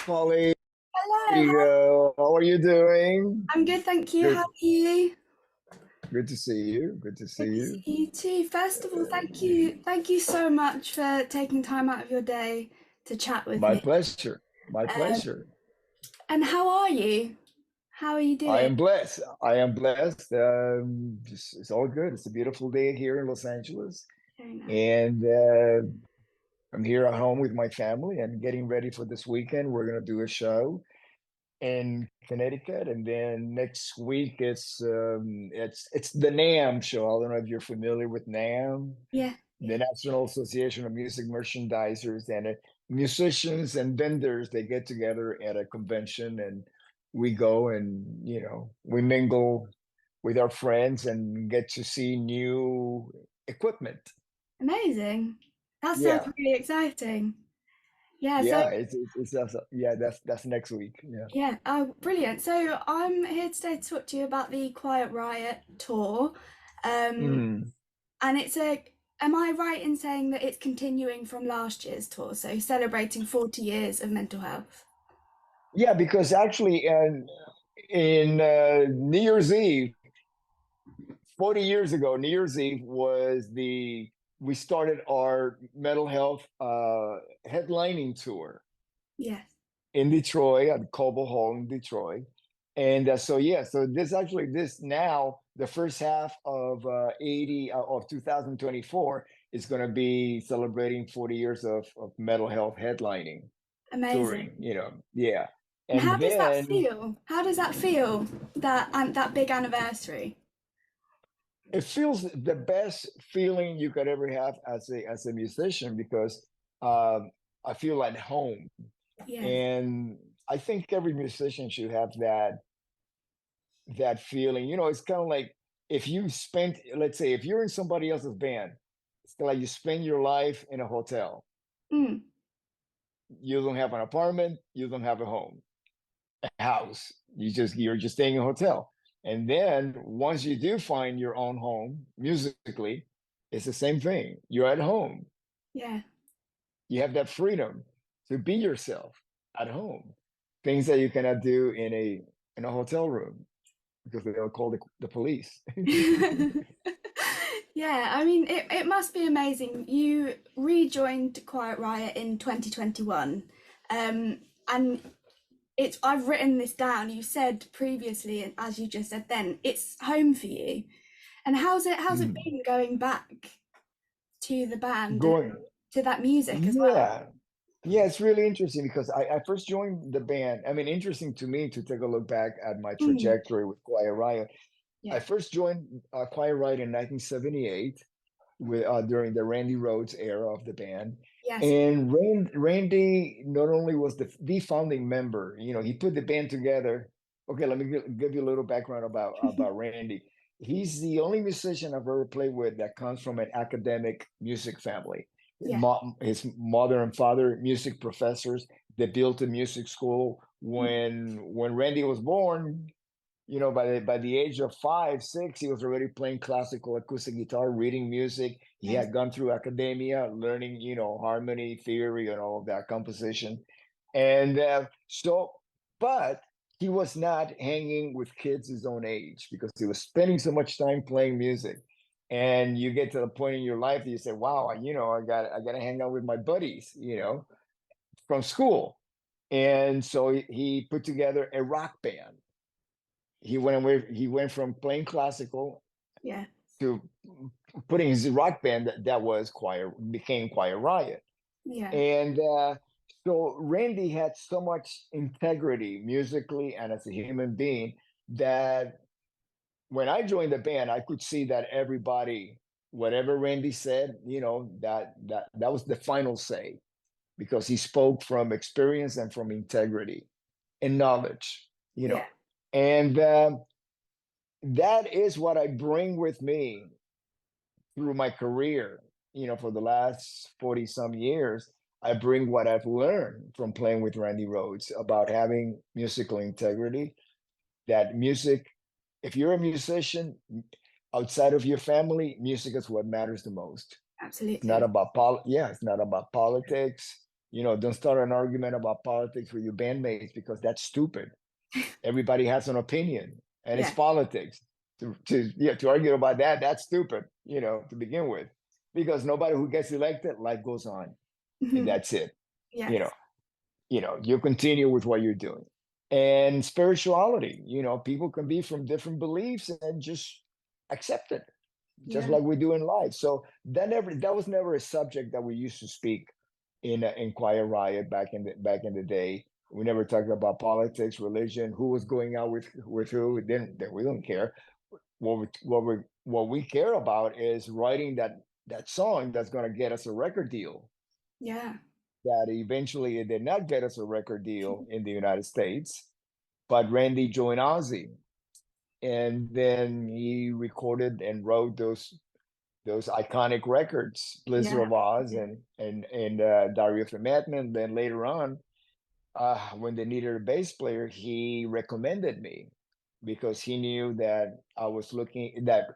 Polly. Hello, How are you doing? I'm good, thank you. How Good, are you? good to see you. Good to see Good to see you. you too. First of all, thank you. Thank you so much for taking time out of your day to chat with My me. pleasure. My Um, pleasure. and how are you? How are you I doing? am blessed. I am blessed. It's all good. It's a beautiful day here in Los Angeles, Very nice. and I'm here at home with my family and getting ready for this weekend. We're gonna do a show in Connecticut, and then next week it's the NAM show. I don't know if you're familiar with NAM, Yeah, the yeah. National Association of Music Merchandisers, and musicians and vendors. They get together at a convention, and we go and we mingle with our friends and get to see new equipment. Amazing. That sounds Yeah, really exciting. Yeah, so yeah, yeah. That's next week. Yeah. yeah, oh, brilliant. So I'm here today to talk to you about the Quiet Riot tour. Um, Mhm. And it's a, am I right in saying that it's continuing from last year's tour, so celebrating 40 years of mental health? Yeah, because actually, in New Year's Eve, 40 years ago, New Year's Eve was we started our mental health headlining tour Yes. in Detroit at Cobo Hall in Detroit. And so, yeah, so this now, the first half of 2024 is going to be celebrating 40 years of mental health headlining Amazing. touring, yeah. And And how does that then feel? How does that feel, that that big anniversary? it feels the best feeling you could ever have as a musician because I feel at home, Yeah. and I think every musician should have that feeling. It's kind of like if you spent, let's say, if you're in somebody else's band, it's like you spend your life in a hotel. Mm, You don't have an apartment, you don't have a home, a house. You're just staying in a hotel. And then once you do find your own home musically, it's the same thing. You're at home. yeah. You have that freedom to be yourself at home. Things that you cannot do in a hotel room because they'll call the police. Yeah, I mean, it must be amazing. You rejoined Quiet Riot in 2021. And I've written this down. You said previously, and as you just said then, it's home for you. And how's it Mm. been going back to the band and Going, to that music as well? yeah. Yeah, it's really interesting because I first joined the band. I mean, interesting to me to take a look back at my Mm, trajectory with Quiet Riot. I yeah. first joined Quiet Riot in 1978 during the Randy Rhoads era of the band. Yes. And Randy not only was the founding member, he put the band together. Okay, let me give you a little background about Randy. He's the only musician I've ever played with that comes from an academic music family. Yeah. His mother and father, music professors. They built a music school. Mm, When Randy was born, by the age of 5, 6, he was already playing classical acoustic guitar, reading music. He amazing. had gone through academia, learning, harmony theory and all of that composition. And but he was not hanging with kids his own age because he was spending so much time playing music. And you get to the point in your life that you say, "Wow, I got to hang out with my buddies, from school." And so he put together a rock band. He went from playing classical Yeah. to putting his rock band that was became Quiet Riot. Yeah. And so Randy had so much integrity musically and as a human being that when I joined the band, I could see that everybody, whatever Randy said, that was the final say because he spoke from experience and from integrity and knowledge, Yeah. and that is what I bring with me through my career. For the last 40 some years, I bring what I've learned from playing with Randy Rhoads about having musical integrity. That music, if you're a musician outside of your family, music is what matters the most. It's not Absolutely. about it's not about politics. Don't start an argument about politics with your bandmates because that's stupid. Everybody has an opinion, and it's Yeah. politics. To argue about that, that's stupid, to begin with, because nobody who gets elected, life goes on, and Mhm. that's it. You know, Yes. you continue with what you're doing. And spirituality, people can be from different beliefs and just accept it, just Yeah. like we do in life. So that was never a subject that we used to speak in Quiet Riot back in the day. We never talked about politics, religion, who was going out with who. Then we don't care. What we care about is writing that song that's going to get us a record deal. Yeah. That eventually it did not get us a record deal in the United States, but Randy joined Ozzy, and then he recorded and wrote those iconic records, Blizzard Yeah. of Oz and Diary of a Madman. Then later on, when they needed a bass player, he recommended me because he knew that that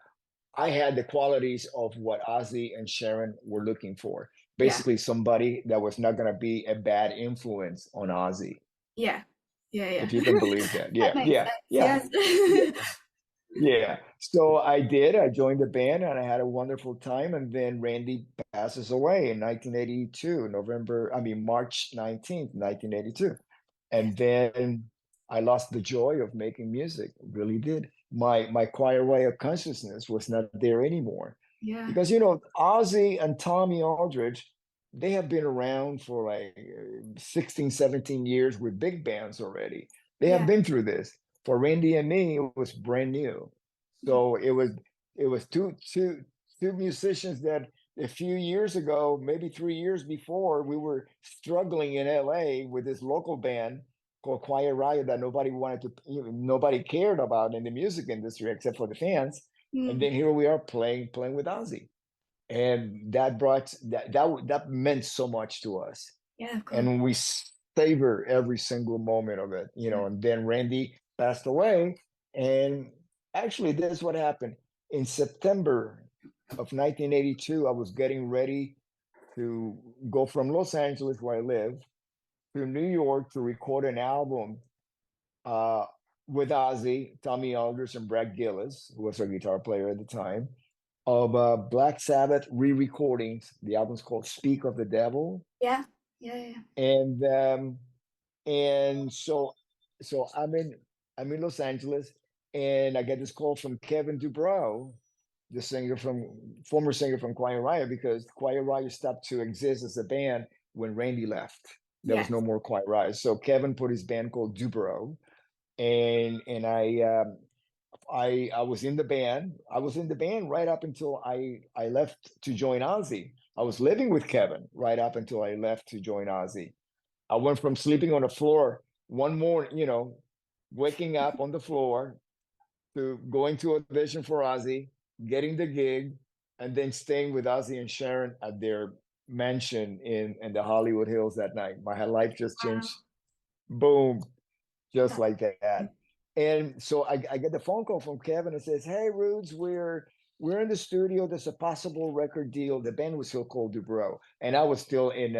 I had the qualities of what Ozzy and Sharon were looking for. Yeah. Basically, somebody that was not going to be a bad influence on Ozzy, Yeah. Yeah. Yeah. if you can believe that. That Yeah, makes yeah, sense. yeah, yeah. Yes. Yeah. So I did. I joined the band and I had a wonderful time. And then Randy passes away in 1982, March 19th, 1982. Yes. And then I lost the joy of making music. Really did. My Quiet Riot consciousness was not there anymore. Yeah. Because Ozzy and Tommy Aldridge, they have been around for like 16, 17 years with big bands already. They have Yeah. been through this. For Randy and me, it was brand new. Yeah. So it was two musicians that a few years ago, maybe 3 years before, we were struggling in LA with this local band called Quiet Riot that nobody cared about in the music industry except for the fans. And Mm. then here we are playing with Ozzy, and that meant so much to us, Yeah. Of course. and we savor every single moment of it. Yeah. And then Randy passed away, and actually, this is what happened in September of 1982. I was getting ready to go from Los Angeles, where I live, to New York to record an album uh, with Ozzy, Tommy Aldridge, and Brad Gillis, who was our guitar player at the time, of Black Sabbath re-recordings. The album's called "Speak of the Devil," Yeah. Yeah. Yeah. and so I'm in Los Angeles, and I get this call from Kevin Dubrow, the former singer from Quiet Riot, because Quiet Riot stopped to exist as a band when Randy left. There was Yes. no more Quiet Riot, so Kevin put his band called Dubrow, and I was in the band. I was in the band right up until I left to join Ozzy. I was living with Kevin right up until I left to join Ozzy. I went from sleeping on the floor one morning, waking up on the floor, to going to audition for Ozzy, getting the gig, and then staying with Ozzy and Sharon at their mansion in the Hollywood Hills that night. My life just Wow. changed. Boom, just That's like that. And so I get the phone call from Kevin and says, "Hey, Rudes, we're in the studio. There's a possible record deal." The band was still called Dubrow, and I was still in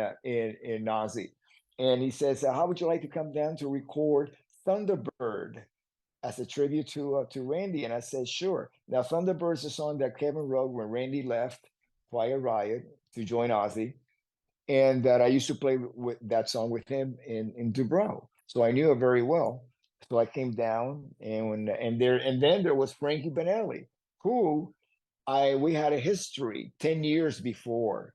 Ozzy. And he says, "How would you like to come down to record Thunderbird as a tribute to Randy?" And I said, "Sure." Now, Thunderbird is a song that Kevin wrote when Randy left Quiet Riot to join Ozzy, and that I used to play with that song with him in Dubrow, so I knew it very well. So I came down, and then there was Frankie Benelli, who I we had a history 10 years before.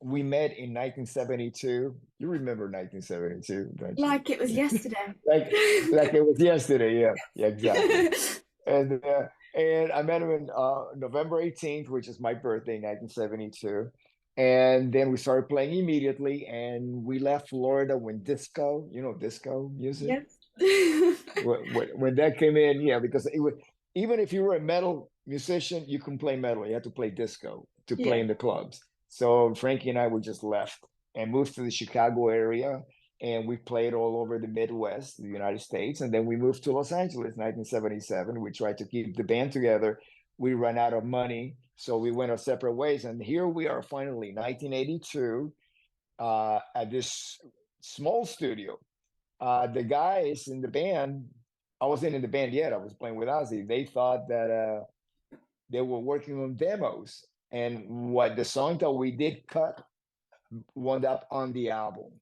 We met in 1972. You remember 1972, don't you? Like it was yesterday. like it was yesterday. Yeah, yeah, exactly. And I met him in November 18th, which is my birthday, 1972. And then we started playing immediately, and we left Florida when disco, disco music, Yes. when that came in, yeah, because it would, even if you were a metal musician, you couldn't play metal. You had to play disco to play Yeah. in the clubs. So Frankie and I were just left and moved to the Chicago area, and we played all over the Midwest, the United States, and then we moved to Los Angeles, 1977. We tried to keep the band together. We ran out of money, so we went our separate ways, and here we are finally, 1982. at this small studio. The guys in the band, I wasn't in the band yet. I was playing with Ozzy. They thought that they were working on demos, and what the song that we did cut wound up on the album.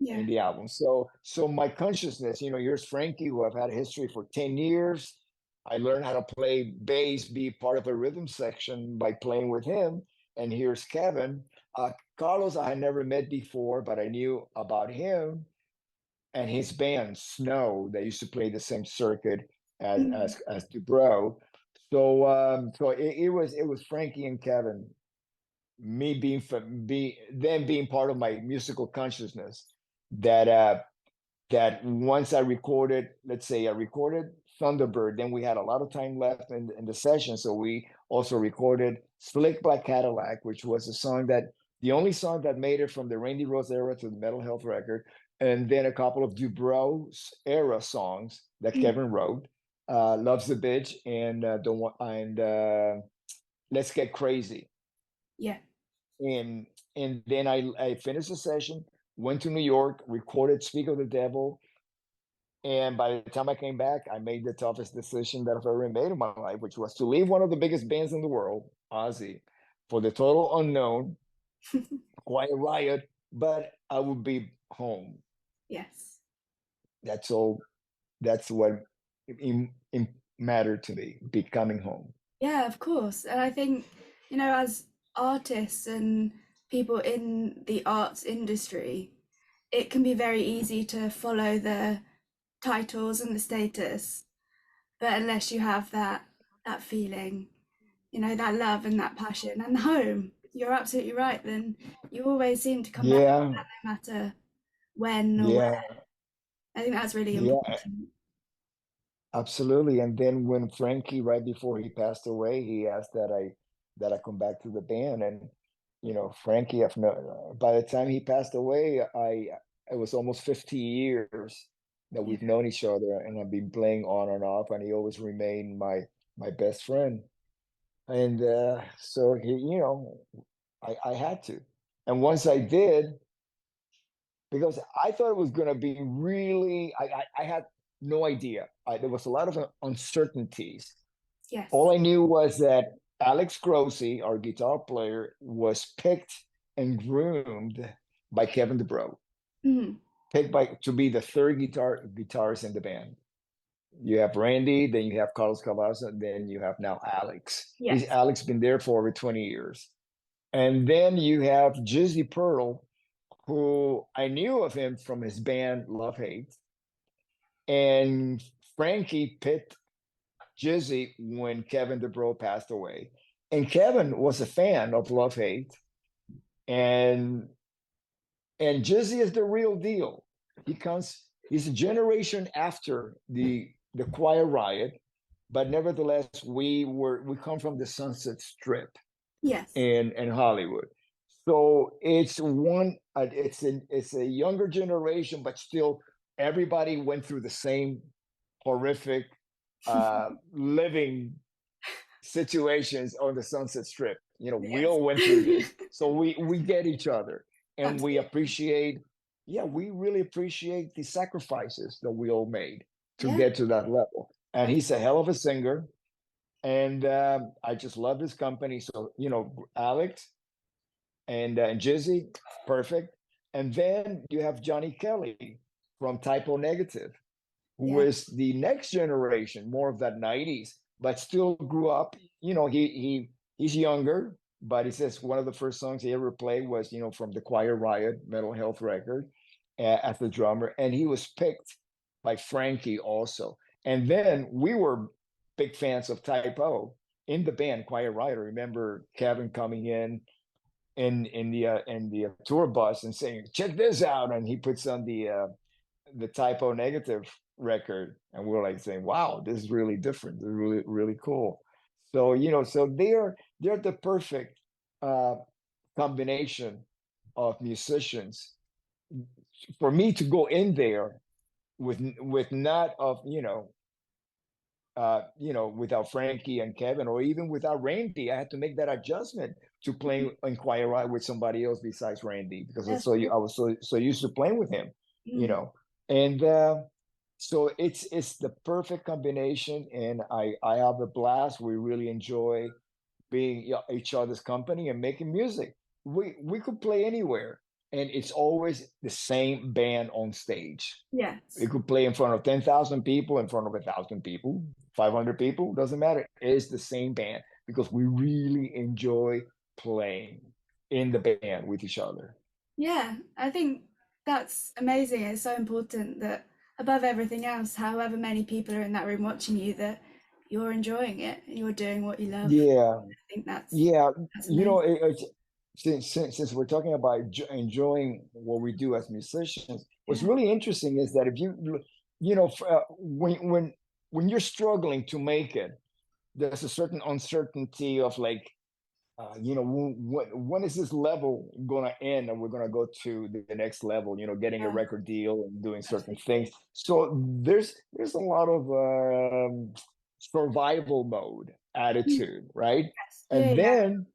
Yeah. In the album. So my consciousness, here's Frankie, who I've had a history for 10 years. I learned how to play bass, be part of a rhythm section by playing with him. And here's Kevin. Carlos, I had never met before, but I knew about him and his band Snow. They used to play the same circuit as Mm. as Dubrow. So it was Frankie and Kevin, me be them being part of my musical consciousness, that that once I recorded, let's say I recorded Thunderbird, then we had a lot of time left in the session. So we also recorded Slick Black Cadillac, which was a song that the only song that made it from the Randy Rhoads era to the Mental Health record. And then a couple of Dubrow's era songs that Mm. Kevin wrote, Loves the Bitch and Don't Want and Let's Get Crazy. Yeah. And then I finished the session, went to New York, recorded Speak of the Devil, and by the time I came back, I made the toughest decision that I've ever made in my life, which was to leave one of the biggest bands in the world, Ozzy, for the total unknown, Quiet Riot, but I would be home. Yes. That's all. That's what mattered to me, becoming home. Yeah, of course. And I think, as artists and people in the arts industry, it can be very easy to follow the titles and the status, but unless you have that feeling, that love and that passion and home, you're absolutely right, then you always seem to come back to Yeah, that no matter when or where. yeah, I think that's really yeah. important. Absolutely. And then when Frankie, right before he passed away, he asked that I come back to the band. And Frankie, by the time he passed away, it was almost 50 years that Yeah. we've known each other, and I've been playing on and off, and he always remained my best friend. And so I had to. And once I did, because I thought it was going to be really, I had no idea. There was a lot of uncertainties. All Yes. I knew was that Alex Grossi, our guitar player, was picked and groomed by Kevin DeBro, Mhm. picked by to be the third guitarist in the band. You have Randy, then you have Carlos Cavazo, then you have now Alex. He's Yes. Alex been there for over 20 years. And then you have Jizzy Pearl, who I knew of him from his band Love Hate. And Frankie picked Jizzy when Kevin DeBro passed away. And Kevin was a fan of Love Hate. And Jizzy is the real deal. He's a generation after the Quiet Riot, but nevertheless, we come from the Sunset Strip Yes. in Hollywood. So it's a younger generation, but still everybody went through the same horrific living situations on the Sunset Strip. We Yes. all went through this, so we get each other, and we Absolutely. appreciate. Yeah, we really appreciate the sacrifices that we all made to Yeah. get to that level. And he's a Absolutely. hell of a singer, and I just love his company. So Alex and Jizzy, perfect. And then you have Johnny Kelly from Typo Negative, who Yeah. is the next generation, more of that 90s, but still grew up. He's younger, but he says one of the first songs he ever played was, from the Quiet Riot Mental Health record, as the drummer. And he was picked by Frankie also. And then we were big fans of Typo in the band Quiet Riot. I remember Kevin coming in the tour bus and saying, "Check this out," and he puts on the Typo Negative record, and we're like saying, "Wow, this is really different. This is really really cool." So so they're the perfect uh, combination of musicians for me to go in there with not of without Frankie and Kevin, or even without Randy. I had to make that adjustment to playing in Quiet Riot with somebody else besides Randy, because Yes. I was so used to playing with him, you Mm. know. And so it's the perfect combination, and I have a blast. We really enjoy being each other's company and making music. We could play anywhere, and it's always the same band on stage. Yes. You could play in front of 10,000 people, in front of 1,000 people, 500 people, doesn't matter. It's the same band because we really enjoy playing in the band with each other. Yeah, I think that's amazing. It's so important that above everything else, however many people are in that room watching you, that you're enjoying it and you're doing what you love. Yeah, I think yeah. that's You know, amazing. since we're talking about enjoying what we do as musicians, what's Yeah. really interesting is that if when you're struggling to make it, there's a certain uncertainty of like, when is this level going to end and we're going to go to the next level, getting a Yeah, record deal and doing certain things. absolutely. So there's a lot of survival mode Mm. attitude, right? Yes. Yeah, And yeah, then,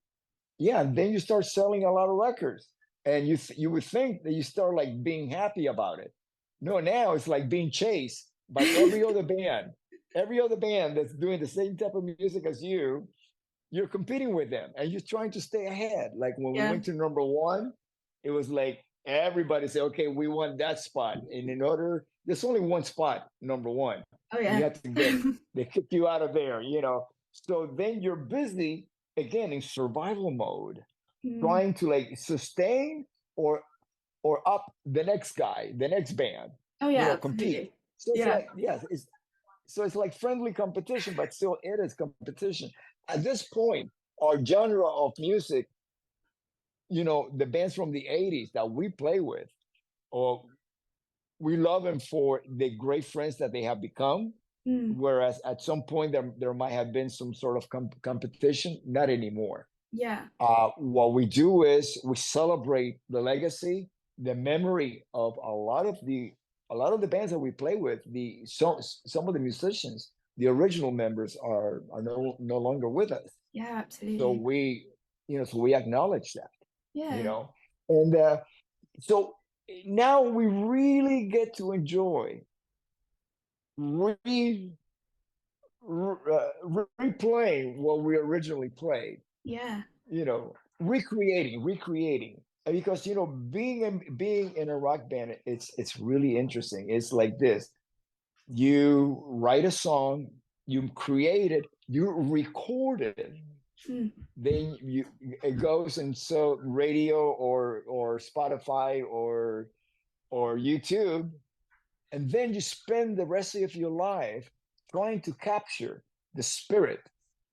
yeah, and then you start selling a lot of records, and you would think that you start like being happy about it. No, now it's like being chased by every other band that's doing the same type of music as you're competing with them, and you're trying to stay ahead. Like when we yeah. went to number one, it was like everybody said, okay, we want that spot. And in order, there's only one spot, number one. Oh You yeah. have to they kick you out of there. So then you're busy again in survival mode, Mm. trying to like sustain or up the next guy, the next band, Oh yeah, compete. absolutely. So it's Yeah. like, yes, it's like friendly competition, but still it is competition. At this point, our genre of music, the bands from the 80s that we play with, or we love them for the great friends that they have become. Mm. Whereas at some point there might have been some sort of competition, not anymore. Yeah. What we do is we celebrate the legacy, the memory of a lot of the bands that we play with. Some of the musicians, the original members are no longer with us. Yeah, So absolutely. we acknowledge that, you Yeah. know, and so now we really get to enjoy re, replaying what we originally played, Yeah. recreating. And because being in a rock band, it's really interesting. It's like this: you write a song, you create it, you record it, Mm. then it goes and so radio or Spotify or YouTube, and then you spend the rest of your life trying to capture the spirit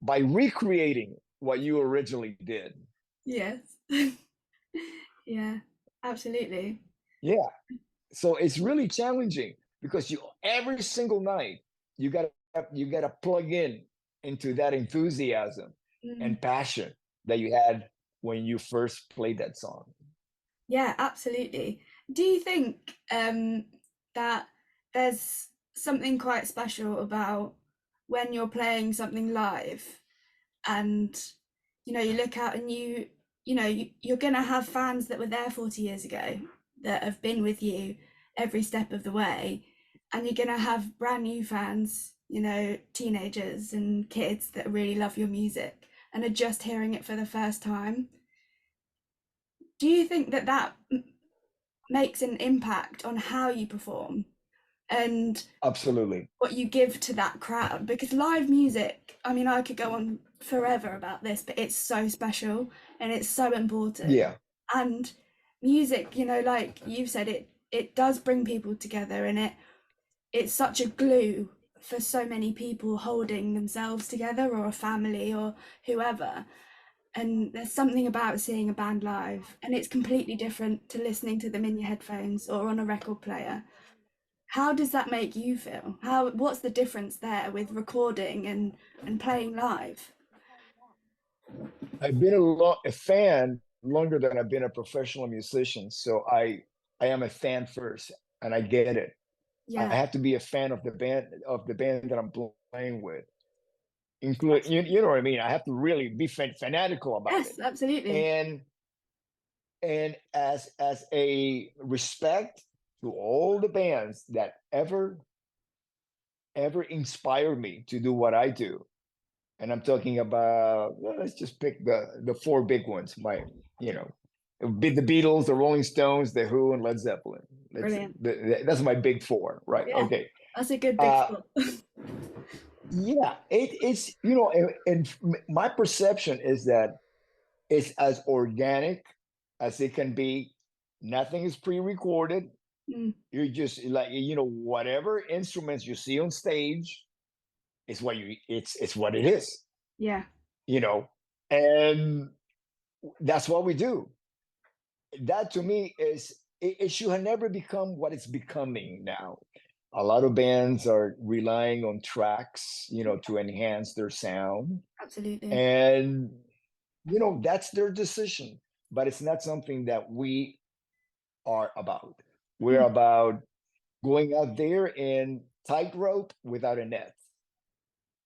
by recreating what you originally did. Yes. Yeah, absolutely. Yeah. So it's really challenging because you every single night you gotta plug in into that enthusiasm Mm. and passion that you had when you first played that song. Yeah, absolutely. Do you think that there's something quite special about when you're playing something live and you look out and you're gonna have fans that were there 40 years ago that have been with you every step of the way, and you're gonna have brand new fans, teenagers and kids that really love your music and are just hearing it for the first time. Do you think that makes an impact on how you perform and Absolutely. what you give to that crowd? Because live music, I mean, I could go on forever about this, but it's so special and it's so important. Yeah. And music, like you've said, it does bring people together, and it's such a glue for so many people holding themselves together, or a family or whoever. And there's something about seeing a band live, and it's completely different to listening to them in your headphones or on a record player. How does that make you feel? What's the difference there with recording and playing live? I've been a fan longer than I've been a professional musician, so I am a fan first, and I get it. I Yeah. have to be a fan of the band that I'm playing with, include you know what I mean. I have to really be fanatical about it, Yes, absolutely. and as a respect to all the bands that ever inspired me to do what I do. And I'm talking about, well, let's just pick the four big ones. You know, be the Beatles, the Rolling Stones, the Who, and Led Zeppelin. Brilliant. That's my big four, right? Yeah, Okay. that's a good big Uh, four. yeah, it's and my perception is that it's as organic as it can be. Nothing is pre-recorded. Mm, You're just like whatever instruments you see on stage is what it's what it is. yeah. You know, and that's what we do. That to me is it should never become what it's becoming now. A lot of bands are relying on tracks, to enhance their sound, Absolutely. and that's their decision. But it's not something that we are about. We're Mm, about going out there in tightrope without a net.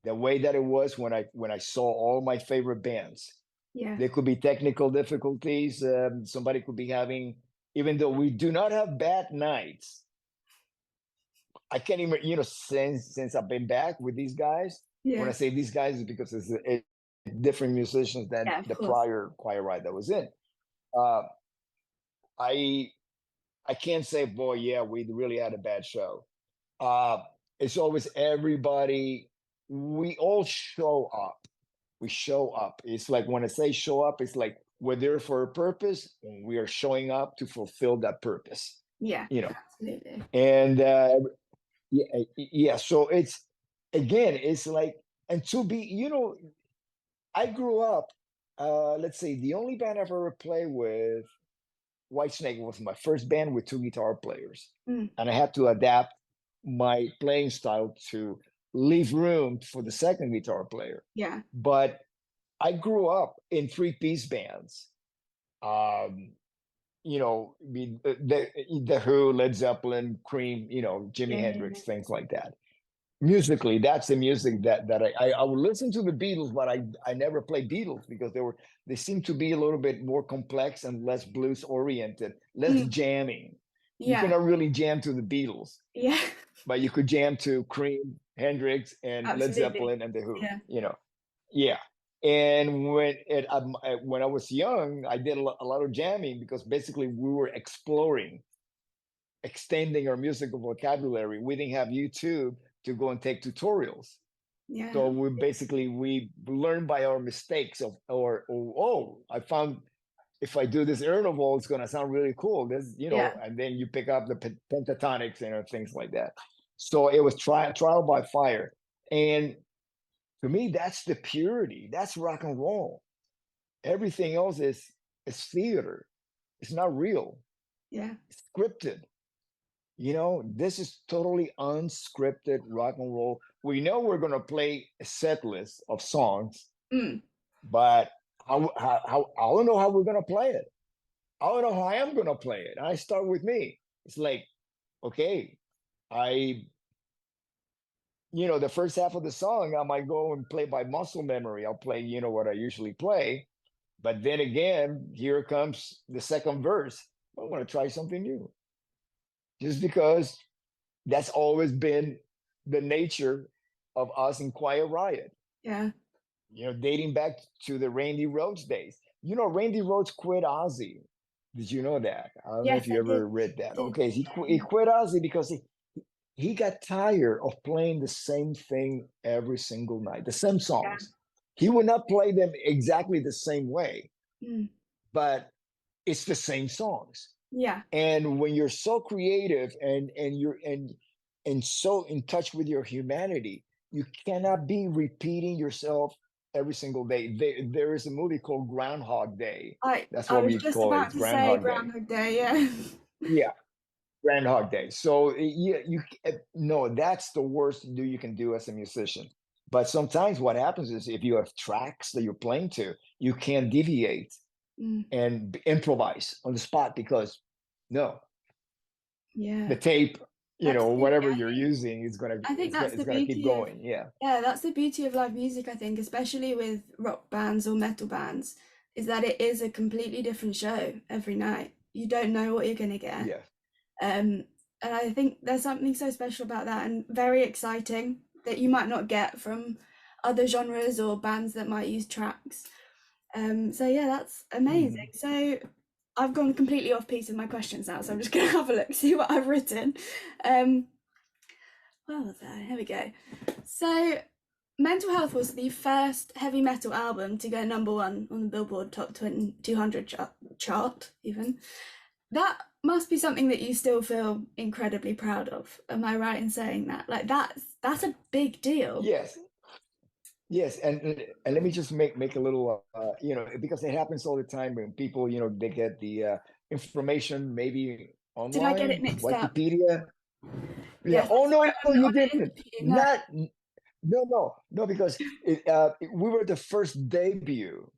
The way that it was when I saw all my favorite bands. yeah. There could be technical difficulties. Somebody could be having, even though we do not have bad nights. I can't even, since I've been back with these guys. When Yeah. I say these guys, is because it's different musicians than Yeah, of the course. prior Quiet Riot that was in. Uh, I I can't say, boy, yeah, we really had a bad show. Uh, it's always everybody. We all show up. We show up. It's like when I say show up, it's like we're there for a purpose, and we are showing up to fulfill that purpose. Yeah, You know, absolutely. and yeah. So it's like, and to be, I grew up. Let's say the only band I've ever played with, Whitesnake, was my first band with two guitar players, Mm, and I had to adapt my playing style to leave room for the second guitar player. yeah. But I grew up in three-piece bands. Um, the Who, Led Zeppelin, Cream, Jimi Yeah, yeah, Hendrix, yeah. things like that. Musically, that's the music that I would listen to the Beatles, but I never played Beatles because they seem to be a little bit more complex and less blues oriented, less Mm, jamming. You yeah. cannot really jam to the Beatles, Yeah. but you could jam to Cream, Hendrix, and Led Absolutely. Zeppelin and the Who. Yeah. Yeah. And when I was young, I did a lot of jamming because basically we were exploring, extending our musical vocabulary. We didn't have YouTube to go and take tutorials. Yeah. So we learned by our mistakes oh, I found if I do this interval, it's gonna sound really cool. Yeah. And then you pick up the pentatonics and things like that. So it was trial by fire. And to me, that's the purity. That's rock and roll. Everything else is theater. It's not real. Yeah. It's scripted. This is totally unscripted rock and roll. We know we're gonna play a set list of songs, Mm, but how I don't know how we're gonna play it. I don't know how I am gonna play it. I start with me. It's like, okay, I the first half of the song, I might go and play by muscle memory. I'll play, what I usually play. But then again, here comes the second verse. I want to try something new. Just because that's always been the nature of us in Quiet Riot, yeah. dating back to the Randy Rhoads days. Randy Rhoads quit Ozzy. Did you know that? I don't know Yes, if you I did. ever read I that. did. Okay, he quit Ozzy because he got tired of playing the same thing every single night, the same Yeah. songs. He would not play them exactly the same way, Mm, but it's the same songs. yeah. And when you're so creative and so in touch with your humanity, you cannot be repeating yourself every single day. There is a movie called Groundhog Day. That's I what was we just call it. about It's to say Groundhog Day. Groundhog Day, yeah. Yeah, Groundhog Day. So yeah, no, that's the worst you can do as a musician. But sometimes what happens is if you have tracks that you're playing to, you can't deviate Mm, and improvise on the spot because no, yeah. the tape Absolutely. whatever you're using is gonna I think that's it's the gonna keep beauty of going. Yeah. yeah, that's the beauty of live music, I think, especially with rock bands or metal bands, is that it is a completely different show every night. You don't know what you're gonna get. Yeah. Um, and I think there's something so special about that and very exciting that you might not get from other genres or bands that might use tracks. So yeah, that's amazing. Mhm. So I've gone completely off piece with my questions now, so I'm just gonna have a look, see what I've written. Um, well, there, here we go. So Mental Health was the first heavy metal album to go #1 on the Billboard Top 200 chart, even. That must be something that you still feel incredibly proud of. Am I right in saying that? Like that's a big deal. Yes. Yes, and let me just make a little, because it happens all the time when people, they get the information maybe Did I get it online, mixed up? Wikipedia. Yeah. Yes, Oh no, no, I'm you not didn't. interviewing, no. Not No, no, no, because we were the first debut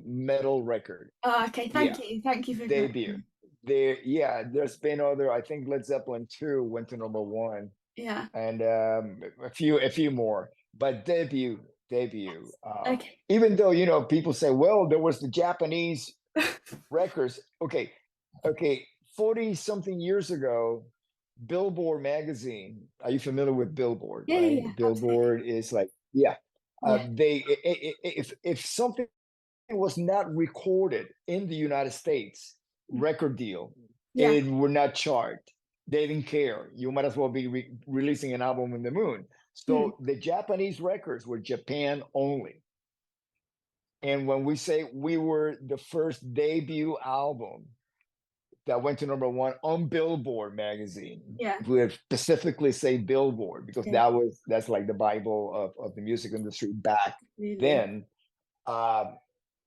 metal record. Oh, okay, Yeah, thank you for debut. correcting. There's been other. I think Led Zeppelin 2 went to #1, Yeah, and a few more, but debut. okay. Even though people say, well, there was the Japanese records. Okay, okay, 40 something years ago, Billboard magazine. Are you familiar with Billboard? Yeah, yeah, Right, yeah, absolutely. Billboard is like, yeah. Yeah, If something was not recorded in the United States record deal, yeah, it would not chart. They didn't care. You might as well be releasing an album in the moon. mm, So the Japanese records were Japan only. And when we say we were the first debut album that went to #1 on Billboard magazine, yeah, we would specifically say Billboard because yeah, that's like the Bible of the music industry back absolutely. then. Uh,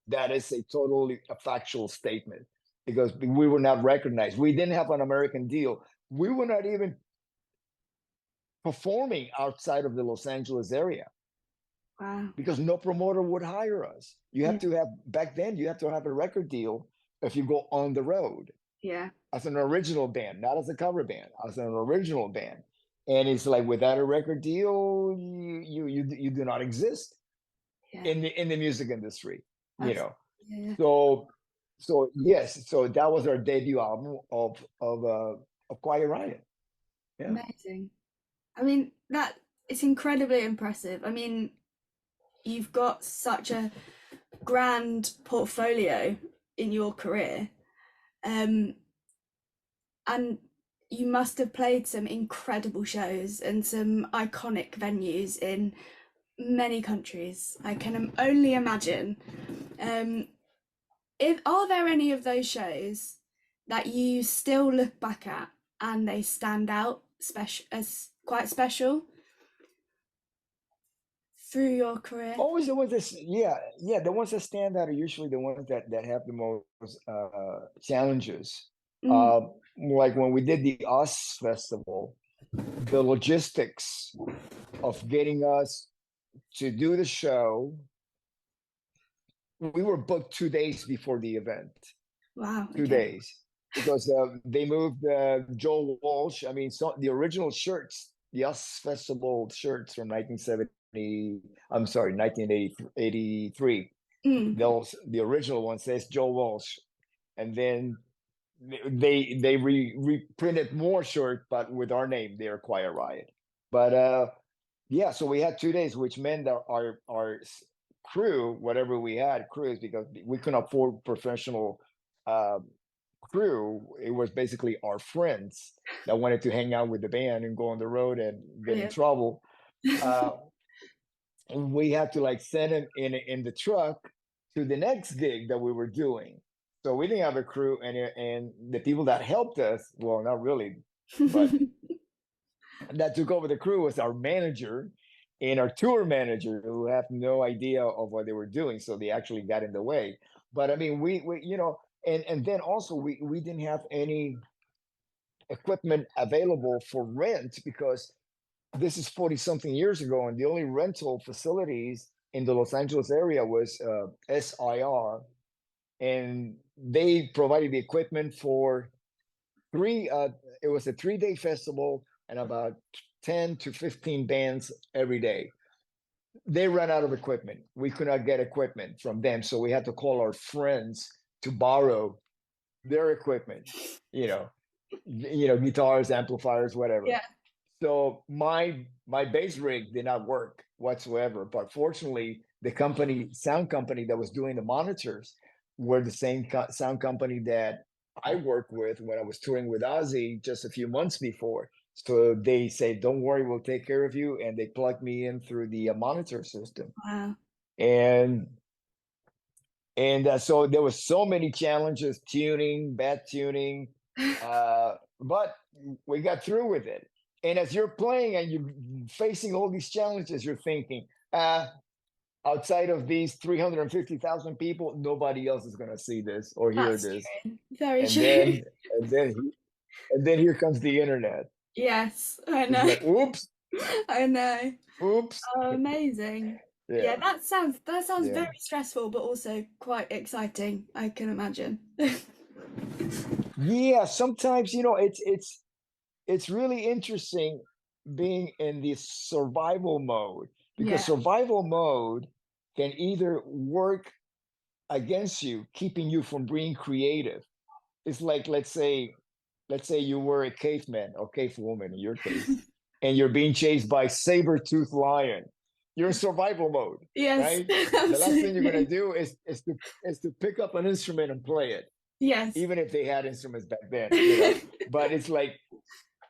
that is a totally a factual statement because we were not recognized. We didn't have an American deal. We were not even performing outside of the Los Angeles area Wow. because no promoter would hire us. You Yeah, have to have back then. You have to have a record deal if you go on the road yeah, as an original band, not as a cover band, as an original band. And it's like without a record deal, you do not exist yeah, in the music industry. You absolutely. know, Yeah, yeah. So, yes, so that was our debut album of Quiet Riot. Yeah. Amazing. I mean, that it's incredibly impressive. I mean, you've got such a grand portfolio in your career. Um, and you must have played some incredible shows and some iconic venues in many countries. I can only imagine. Um, if are there any of those shows that you still look back at and they stand out special as quite special through your career? Always the ones that, yeah, the ones that stand out are usually the ones that have the most challenges. Mm, Uh, like when we did the Oz Festival, the logistics of getting us to do the show, we were booked 2 days before the event. wow. two Okay. days because they moved Joe Walsh. I mean, so the original shirts, the US Festival shirts from 1970. I'm sorry, 1983. Mm, The original one says Joe Walsh, and then they reprinted more shirts, but with our name, they're Quiet Riot. But yeah, so we had 2 days, which meant that our crew, whatever we had, crews, because we couldn't afford professional uh, crew. It was basically our friends that wanted to hang out with the band and go on the road and get in brilliant. trouble. Uh, and we had to like send them in the truck to the next gig that we were doing. So we didn't have a crew, and the people that helped us, well, not really, but that took over the crew was our manager and our tour manager who have no idea of what they were doing. So they actually got in the way. But I mean, we and then also we didn't have any equipment available for rent because this is 40 something years ago, and the only rental facilities in the Los Angeles area was SIR, and they provided the equipment for three. It was a 3-day festival, and about 10 to 15 bands every day. They ran out of equipment. We could not get equipment from them, so we had to call our friends to borrow their equipment. You know, guitars, amplifiers, whatever. Yeah. So my bass rig did not work whatsoever. But fortunately, the sound company that was doing the monitors were the same sound company that I worked with when I was touring with Ozzy just a few months before. So they say, "Don't worry, we'll take care of you," and they plugged me in through the monitor system. Wow. And so there was so many challenges, tuning, bad tuning, but we got through with it. And as you're playing and you're facing all these challenges, you're thinking, outside of these 350,000 people, nobody else is going to see this or hear That's this. true. Very And true. then and then and then here comes the internet. Yes, I It's know. like, oops, I know. oops. Oh, amazing. Yeah, Yeah, that sounds yeah. very stressful, but also quite exciting, I can imagine. Yeah, sometimes, it's really interesting being in the survival mode, because Yeah, survival mode can either work against you, keeping you from being creative. It's like, let's say you were a caveman or cave woman in your case, and you're being chased by saber-toothed lion. You're in survival mode, yes, right? The last thing you're gonna absolutely. do is to pick up an instrument and play it, Yes. even if they had instruments back then, But it's like,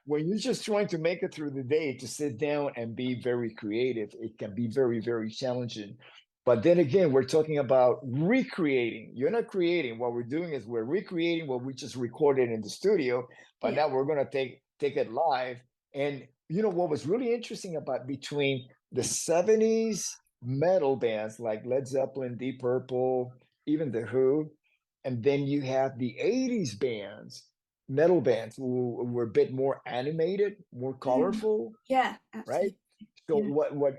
when you're just trying to make it through the day, to sit down and be very creative, it can be very, very challenging. But then again, we're talking about recreating. You're not creating. What we're doing is we're recreating what we just recorded in the studio, but Yeah. now we're going to take it live. And what was really interesting about between the 70s metal bands like Led Zeppelin, Deep Purple, even The Who, and then you have the 80s bands, metal bands, who were a bit more animated, more Mm. colorful, Yeah, right? absolutely. So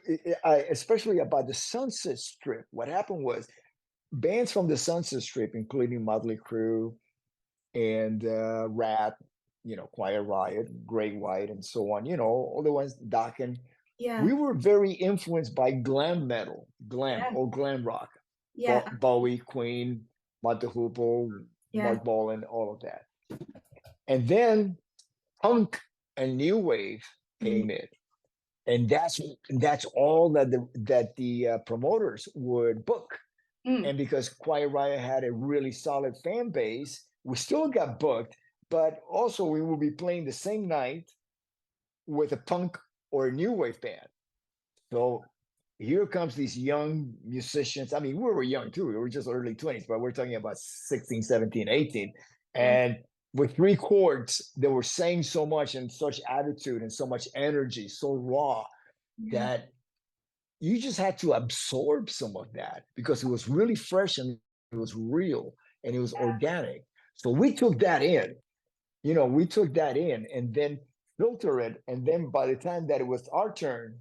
Yeah. especially about the Sunset Strip, what happened was bands from the Sunset Strip, including Motley Crue and Rat, Quiet Riot, Great White, and so on, all the ones, Dokken. Yeah. We were very influenced by glam metal, glam Yeah. or glam rock, Yeah. Bowie, Queen, Mott the Hoople, Yeah. Mark Bolan, all of that. And then punk and new wave Mm. came in, and that's all that the promoters would book. Mm. And because Quiet Riot had a really solid fan base, we still got booked, but also we will be playing the same night with a punk or a new wave band. So here comes these young musicians. I mean, we were young too. We were just early 20s, but we're talking about 16, 17, 18. Yeah. And with three chords, they were saying so much and such attitude and so much energy, so raw, Yeah. that you just had to absorb some of that because it was really fresh and it was real and it was organic. So we took that in and then filter it. And then by the time that it was our turn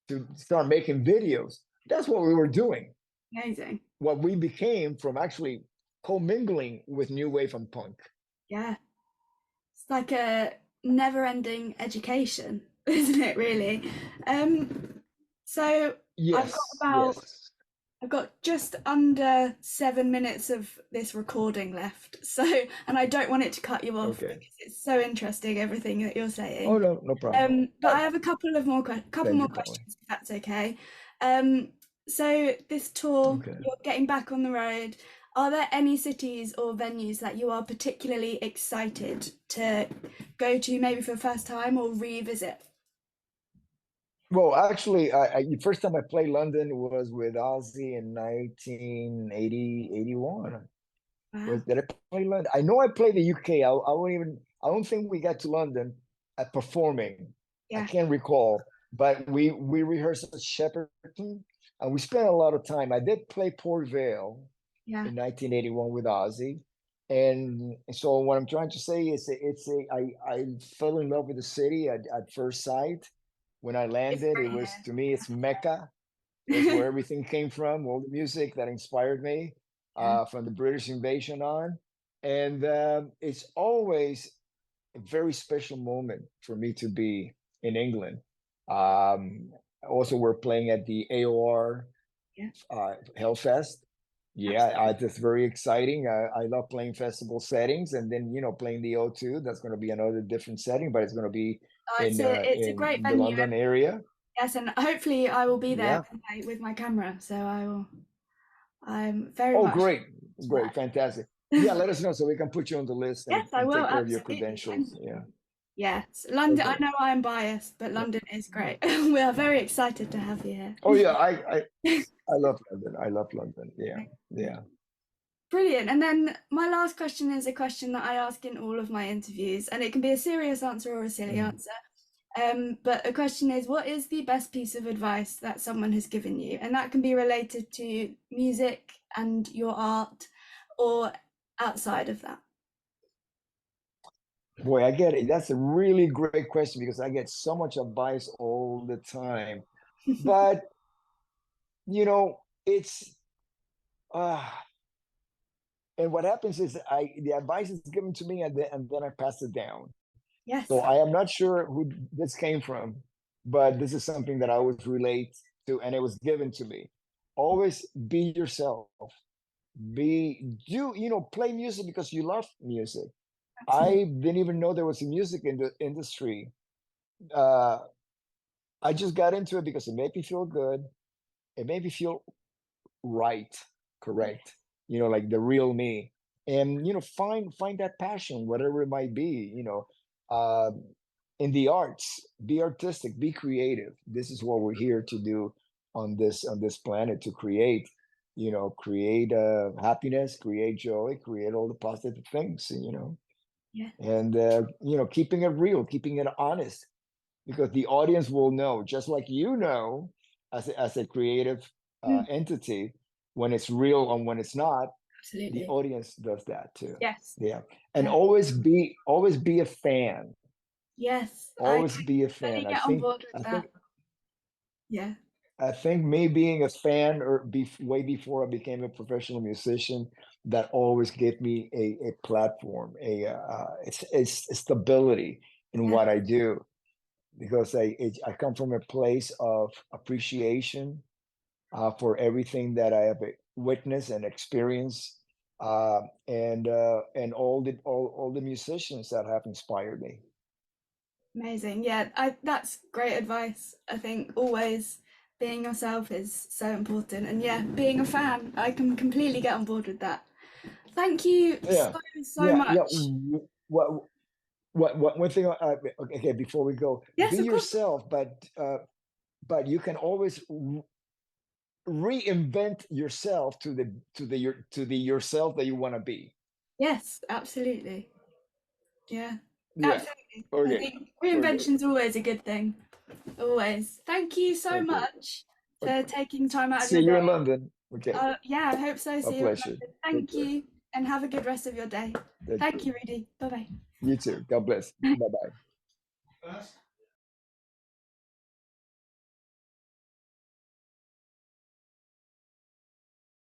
to start making videos, that's what we were doing. Amazing. What we became from actually commingling with new wave and punk. Yeah. It's like a never-ending education, isn't it, really? So I've got Yes, about yes. I've got just under 7 minutes of this recording left. So, and I don't want it to cut you off Okay. because it's so interesting everything that you're Oh, saying. no, no problem. But I have a couple of more couple Thank more you, Polly. questions, if that's okay. So this tour, Okay. you're getting back on the road. Are there any cities or venues that you are particularly excited to go to, maybe for the first time or revisit? Well, actually, the first time I played London was with Ozzy in 1980, 81. Wow. Did I play London? I know I played the UK. I don't think we got to London at performing. I Yeah. can't recall, but we rehearsed at Shepperton, and we spent a lot of time. I did play Port Vale Yeah. in 1981 with Ozzy. And so what I'm trying to say is I fell in love with the city at first sight. When I It's landed, it great was, to me, it's Mecca. It's here. where everything came from, all the music that inspired me Yeah. from the British invasion on. And it's always a very special moment for me to be in England. Also, we're playing at the AOR Yeah, Hellfest. Yeah, absolutely. that's very exciting. I love playing festival settings, and then playing the O2. That's going to be another different setting, but it's going to be Oh, it's a great in the venue. London area. Yes, and hopefully I will be there Yeah. with my camera. So I will. I'm very Oh, much great, looking great, fantastic. forward Yeah, to that. let us know so we can put you on the list Yes, I and will take care of your absolutely. Thank credentials. you. Yeah. Yes, London. I Okay. know I'm biased, but London is great. We are very excited to have you Oh yeah, here. I love London. I love London. Yeah, yeah. Brilliant. And then my last question is a question that I ask in all of my interviews, and it can be a serious answer or a silly Mm. answer. But the question is, what is the best piece of advice that someone has given you? And that can be related to music and your art or outside of that. Boy, I get it. That's a really great question because I get so much advice all the time. But it's uh and what happens is the advice is given to me and then I pass it down. So Yes, I am not sure who this came from, but this is something that I always relate to, and it was given to me. Always be yourself. Play music because you love music. absolutely. I didn't even know there was a music in the industry. Uh, I just got into it because it made me feel good. It made me feel right, Yeah, correct. Like the real me, and find that passion, whatever it might be. Um, in the arts, be artistic, be creative. This is what we're here to do on this planet, to create. Create happiness, create joy, create all the positive things. yeah. And keeping it real, keeping it honest, because the audience will know, just like as a creative Mm, entity, when it's real and when it's not. The absolutely. audience does that too. Yes. Yeah, and Yeah. always be a fan. Yes. I Always be a totally fan. I get on think board I with that. think Yeah. I think me being a fan, or way before I became a professional musician, that always gave me a platform, it's a stability in Yeah. what I do, because I come from a place of appreciation for everything that I have witnessed and experienced, and all the musicians that have inspired me. Amazing. Yeah, that's great advice. I think always being yourself is so important. And yeah, being a fan, I can completely get on board with that. Thank you Yeah, so yeah, yeah. much. What one thing? Okay, before we go, be Yes, of course. yourself, but you can always reinvent yourself to the yourself that you want to be. Yes, absolutely. Yeah, Yeah. absolutely. I Okay. think Okay. reinvention's always a good thing. Always. Thank you so Okay. much for Okay. taking time out of See your you day. in London. Okay. Yeah, I hope so. A See you in pleasure. London. Take Thank care. you, and have a good rest of your day. Thank Thank you. you, Rudy. Bye You too. God bless. bye. Bye bye.